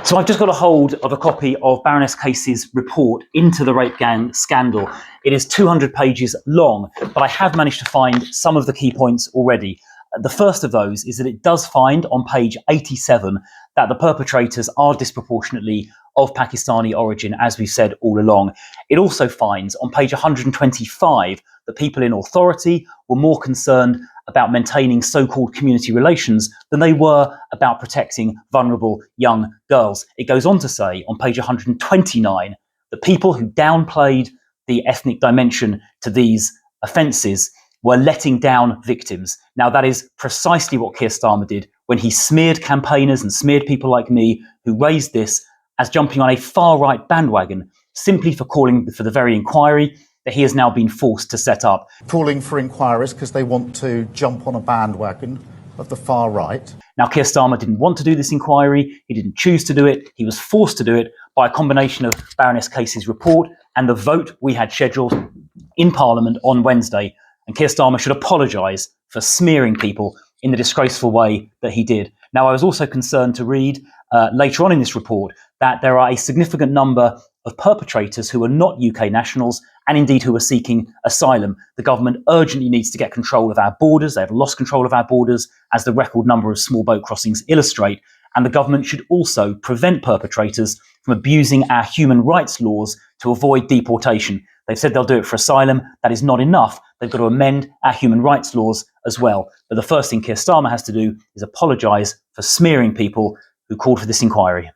So I've just got a hold of a copy of Baroness Casey's report into the rape gang scandal. It is 200 pages long, but I have managed to find some of the key points already. The first of those is that it does find on page 87 that the perpetrators are disproportionately of Pakistani origin, as we've said all along. It also finds on page 125 that people in authority were more concerned about maintaining so-called community relations than they were about protecting vulnerable young girls. It goes on to say on page 129 that people who downplayed the ethnic dimension to these offences were letting down victims. Now, that is precisely what Keir Starmer did when he smeared campaigners and smeared people like me who raised this as jumping on a far-right bandwagon simply for calling for the very inquiry that he has now been forced to set up. Calling for inquiries because they want to jump on a bandwagon of the far right. Now, Keir Starmer didn't want to do this inquiry. He didn't choose to do it. He was forced to do it by a combination of Baroness Casey's report and the vote we had scheduled in Parliament on Wednesday. And Keir Starmer should apologise for smearing people in the disgraceful way that he did. Now, I was also concerned to read later on in this report that there are a significant number of perpetrators who are not UK nationals and indeed who are seeking asylum. The government urgently needs to get control of our borders. They have lost control of our borders, as the record number of small boat crossings illustrate. And the government should also prevent perpetrators from abusing our human rights laws to avoid deportation. They've said they'll do it for asylum. That is not enough. They've got to amend our human rights laws as well. But the first thing Keir Starmer has to do is apologise for smearing people who called for this inquiry.